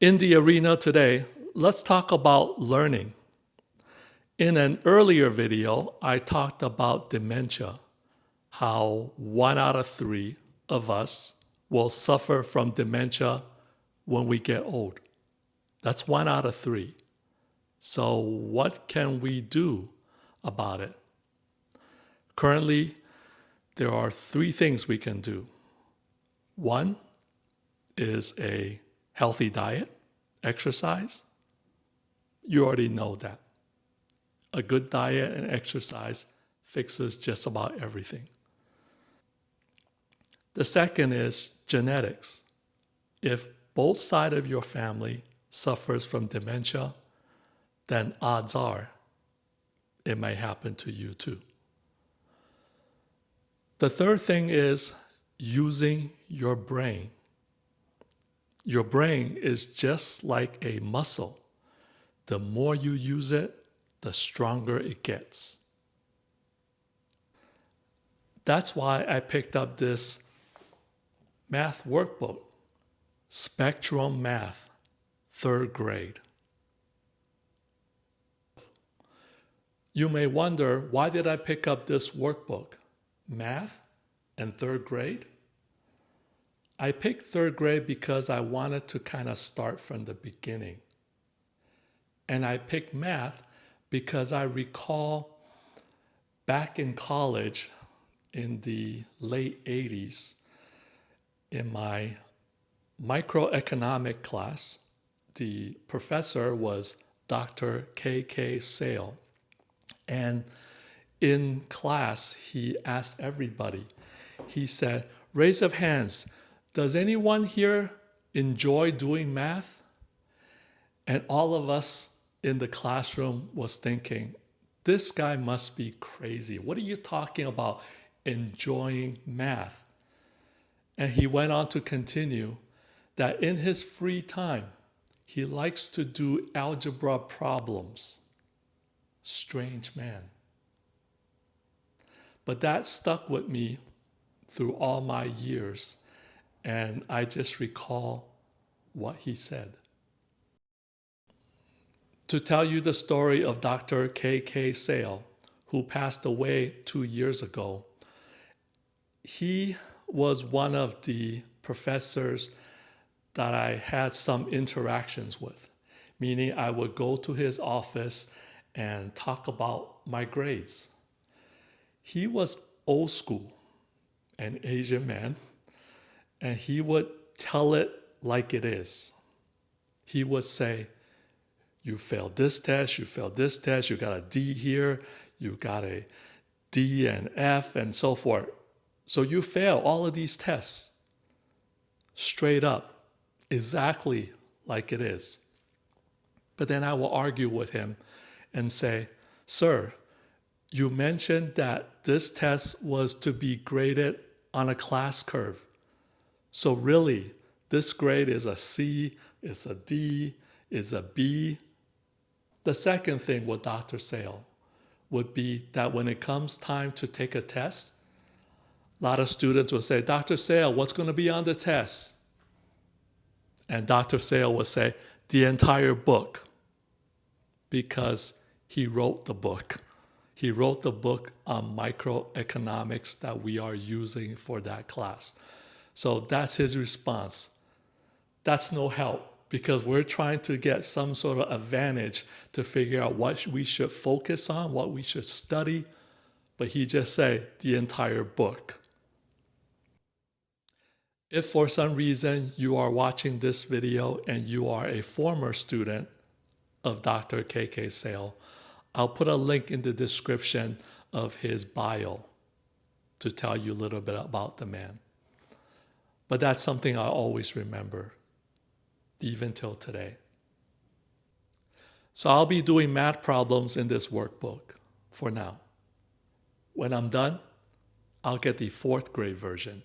In the arena today, let's talk about learning. In an earlier video, I talked about dementia, how 1 out of 3 of us will suffer from dementia when we get old. That's 1 out of 3. So what can we do about it? Currently, there are 3 things we can do. One is a healthy diet, exercise. You already know that. A good diet and exercise fixes just about everything. The second is genetics. If both sides of your family suffers from dementia, then odds are it may happen to you too. The third thing is using your brain. Your brain is just like a muscle. The more you use it, the stronger it gets. That's why I picked up this math workbook, Spectrum Math, 3rd grade. You may wonder, why did I pick up this workbook? Math and 3rd grade? I picked 3rd grade because I wanted to kind of start from the beginning. And I picked math because I recall back in college in the late 80s, in my microeconomic class, the professor was Dr. K.K. Sale. And in class, he asked everybody, he said, raise of hands, does anyone here enjoy doing math? And all of us in the classroom was thinking, this guy must be crazy. What are you talking about, enjoying math? And he went on to continue that in his free time, he likes to do algebra problems. Strange man. But that stuck with me through all my years, and I just recall what he said. To tell you the story of Dr. K.K. Sale, who passed away 2 years ago, he was one of the professors that I had some interactions with, meaning I would go to his office and talk about my grades. He was old school, an Asian man, and he would tell it like it is. He would say, you failed this test, you failed this test, you got a D here, you got a D and F and so forth. So you fail all of these tests. Straight up, exactly like it is. But then I will argue with him and say, sir, you mentioned that this test was to be graded on a class curve. So really, this grade is a C, it's a D, it's a B. The second thing with Dr. Sale would be that when it comes time to take a test, a lot of students will say, Dr. Sale, what's going to be on the test? And Dr. Sale would say, the entire book, because he wrote the book. He wrote the book on microeconomics that we are using for that class. So that's his response. That's no help, because we're trying to get some sort of advantage to figure out what we should focus on, what we should study. But he just said the entire book. If for some reason you are watching this video and you are a former student of Dr. K.K. Sale, I'll put a link in the description of his bio to tell you a little bit about the man. But that's something I always remember, even till today. So I'll be doing math problems in this workbook for now. When I'm done, I'll get the 4th grade version.